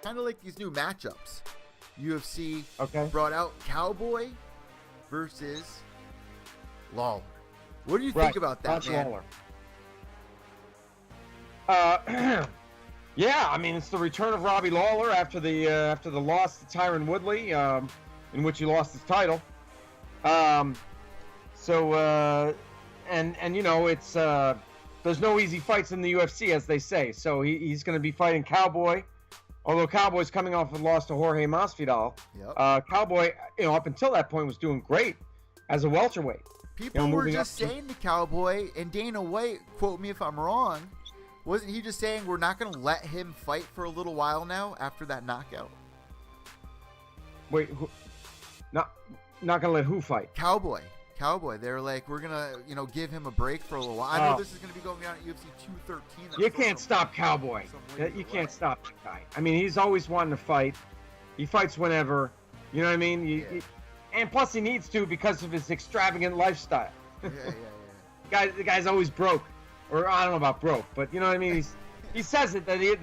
kind of like these new matchups. UFC Okay. brought out Cowboy versus Lawler. What do you think about that, man? Lawler. Yeah, I mean, it's the return of Robbie Lawler after the loss to Tyron Woodley, in which he lost his title. And you know, it's there's no easy fights in the UFC, as they say. So he's going to be fighting Cowboy, although Cowboy's coming off a loss to Jorge Masvidal. Yep. Cowboy, you know, up until that point was doing great as a welterweight. People were just saying to Cowboy, and Dana White, quote me if I'm wrong, wasn't he just saying we're not going to let him fight for a little while now after that knockout? Wait, not going to let who fight? Cowboy. They're like, we're going to, give him a break for a little while. I know this is going to be going down at UFC 213. You can't stop Cowboy. You can't stop that guy. I mean, he's always wanting to fight. He fights whenever. You know what I mean? And plus he needs to because of his extravagant lifestyle. Yeah. The guy's always broke. Or I don't know about broke, but you know what I mean? He says it that he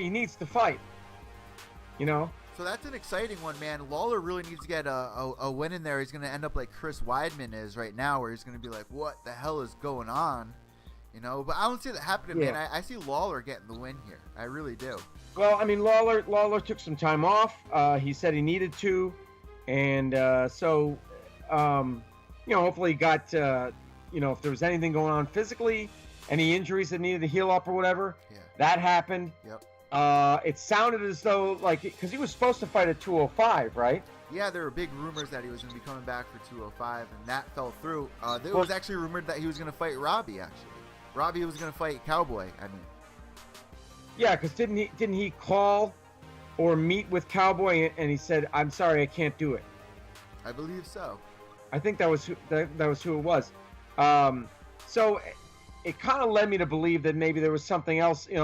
needs to fight. You know? So that's an exciting one, man. Lawler really needs to get a win in there. He's going to end up like Chris Weidman is right now, where he's going to be like, what the hell is going on? You know, but I don't see that happening, man. I see Lawler getting the win here. I really do. Well, I mean, Lawler took some time off. He said he needed to. And so, hopefully he got, if there was anything going on physically, any injuries that needed to heal up or whatever, that happened. Yep. It sounded as though, because he was supposed to fight at 205, right? Yeah, there were big rumors that he was going to be coming back for 205, and that fell through. There was actually rumored that he was going to fight Robbie, actually. Robbie was going to fight Cowboy, I mean. Yeah, because didn't he call or meet with Cowboy and he said, "I'm sorry, I can't do it"? I believe so. I think that was who it was. So it kind of led me to believe that maybe there was something else, he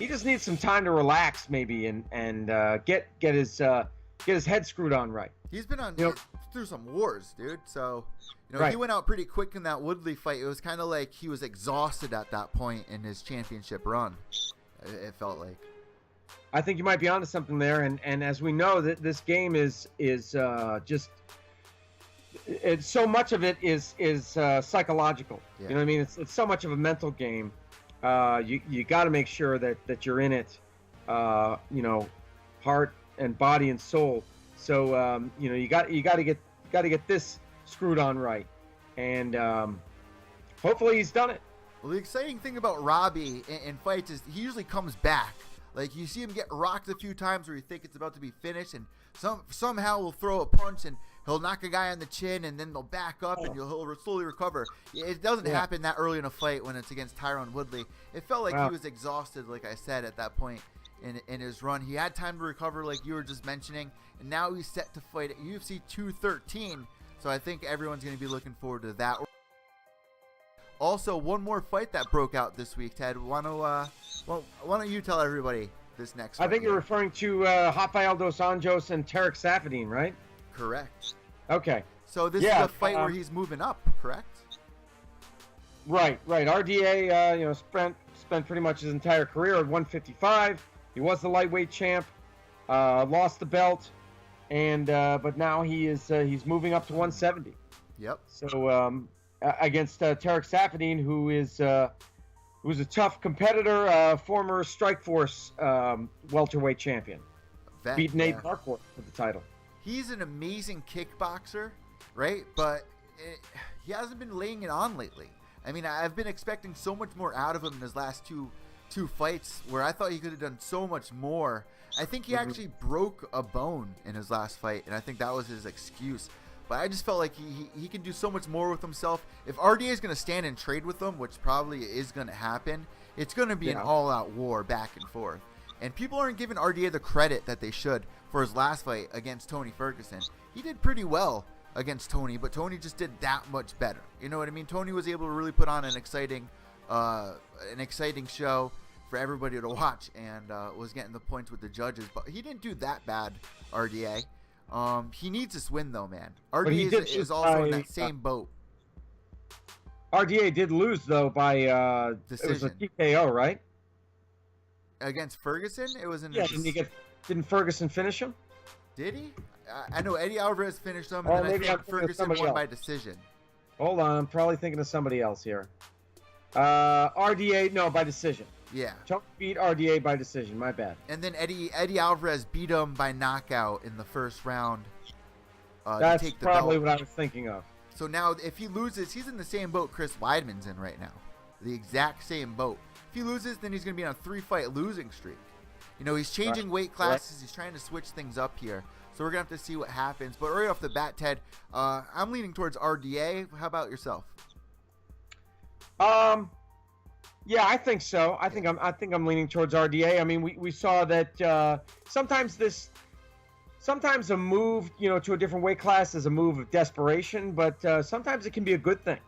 just needs some time to relax, maybe, and get his head screwed on right. He's been through some wars, dude. So Right. He went out pretty quick in that Woodley fight. It was kind of like he was exhausted at that point in his championship run. It felt like. I think you might be onto something there, and as we know, that this game is just so much of it is psychological. Yeah. You know what I mean? It's so much of a mental game. You got to make sure that you're in it, heart and body and soul. So you got to get this screwed on right, and hopefully he's done it. Well, the exciting thing about Robbie in fights is he usually comes back. Like, you see him get rocked a few times where you think it's about to be finished, and somehow he'll throw a punch and he'll knock a guy on the chin, and then they'll back up and he'll slowly recover. It doesn't happen that early in a fight when it's against Tyron Woodley. It felt like he was exhausted, like I said, at that point in his run. He had time to recover, like you were just mentioning, and now he's set to fight at UFC 213. So I think everyone's going to be looking forward to that. Also, one more fight that broke out this week, Ted. Why don't you tell everybody this next fight? I think you're referring to Rafael dos Anjos and Tarek Saffiedine, right? Correct. Okay. So this is a fight where he's moving up, correct? Right. RDA, spent pretty much his entire career at 155. He was the lightweight champ, lost the belt, and but now he's moving up to 170. Yep. So against Tarek Saffiedine, who's a tough competitor, former Strikeforce welterweight champion, beat Nate Marquardt for the title. He's an amazing kickboxer, right? But he hasn't been laying it on lately. I mean, I've been expecting so much more out of him in his last two fights, where I thought he could have done so much more. I think he actually broke a bone in his last fight, and I think that was his excuse. But I just felt like he can do so much more with himself. If RDA is going to stand and trade with him, which probably is going to happen, it's going to be an all-out war back and forth. And people aren't giving RDA the credit that they should for his last fight against Tony Ferguson. He did pretty well against Tony, but Tony just did that much better. You know what I mean? Tony was able to really put on an exciting show for everybody to watch, and was getting the points with the judges. But he didn't do that bad, RDA. He needs this win, though, man. RDA is also in that same boat. RDA did lose, though, by it was a TKO, right? Against Ferguson, it was in. Yeah, didn't Ferguson finish him? Did he? I know Eddie Alvarez finished him, Oh, and then I maybe think I'm thinking of Ferguson somebody won else. by decision. Hold on, I'm probably thinking of somebody else here. RDA, no, by decision. Yeah. Chuck beat RDA by decision. My bad. And then Eddie Alvarez beat him by knockout in the first round. That's to take the probably belt. what I was thinking of. So now, if he loses, he's in the same boat Chris Weidman's in right now. The exact same boat. If he loses, then he's going to be on a 3-fight losing streak. You know, he's changing weight classes. He's trying to switch things up here. So we're going to have to see what happens. But right off the bat, Ted, I'm leaning towards RDA. How about yourself? Yeah, I think so. I think I'm leaning towards RDA. I mean, we saw that sometimes a move, to a different weight class is a move of desperation, but sometimes it can be a good thing.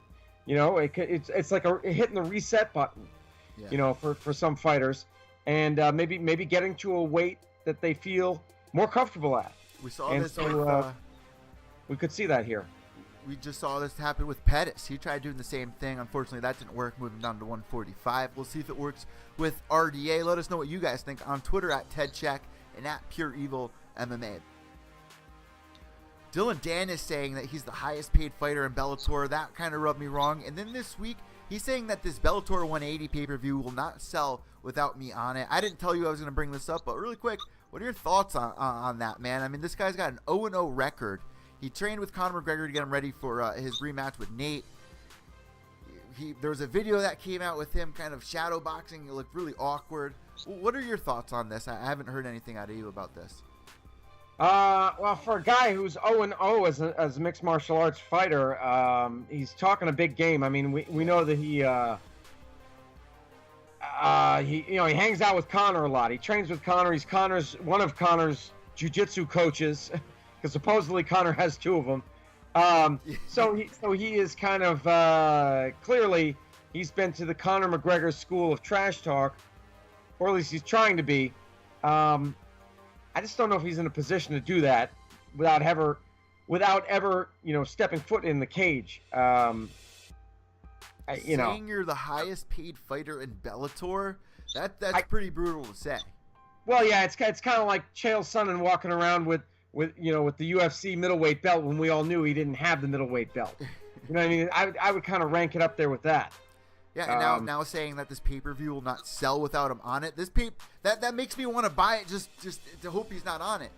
It's like hitting the reset button, for some fighters, and maybe getting to a weight that they feel more comfortable at. We saw and this. so, we could see that here. We just saw this happen with Pettis. He tried doing the same thing. Unfortunately, that didn't work, moving down to 145. We'll see if it works with RDA. Let us know what you guys think on Twitter at TedCheck and at Pure Evil MMA. Dillon Danis saying that he's the highest paid fighter in Bellator. That kind of rubbed me wrong. And then this week, he's saying that this Bellator 180 pay-per-view will not sell without me on it. I didn't tell you I was going to bring this up, but really quick, what are your thoughts on that, man? I mean, this guy's got an 0-0 record. He trained with Conor McGregor to get him ready for his rematch with Nate. There was a video that came out with him kind of shadow boxing. It looked really awkward. What are your thoughts on this? I haven't heard anything out of you about this. Well, for a guy who's 0-0 as a mixed martial arts fighter, he's talking a big game. I mean, we know that he hangs out with Conor a lot. He trains with Conor. He's one of Conor's jiu-jitsu coaches, because supposedly Conor has 2 of them. So he is kind of clearly he's been to the Conor McGregor school of trash talk, or at least he's trying to be. I just don't know if he's in a position to do that without ever, stepping foot in the cage. Saying you're the highest paid fighter in Bellator, that's pretty brutal to say. Well, yeah, it's kind of like Chael Sonnen walking around with the UFC middleweight belt when we all knew he didn't have the middleweight belt. You know what I mean? I would kind of rank it up there with that. Yeah, and now saying that this pay-per-view will not sell without him on it, that makes me want to buy it just to hope he's not on it.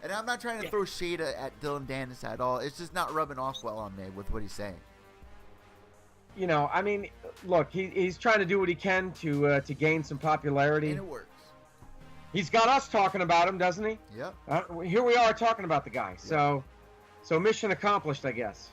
And I'm not trying to throw shade at Dillon Danis at all. It's just not rubbing off well on me with what he's saying. I mean, look, he's trying to do what he can to gain some popularity. And it works. He's got us talking about him, doesn't he? Yep. Here we are talking about the guy. So mission accomplished, I guess.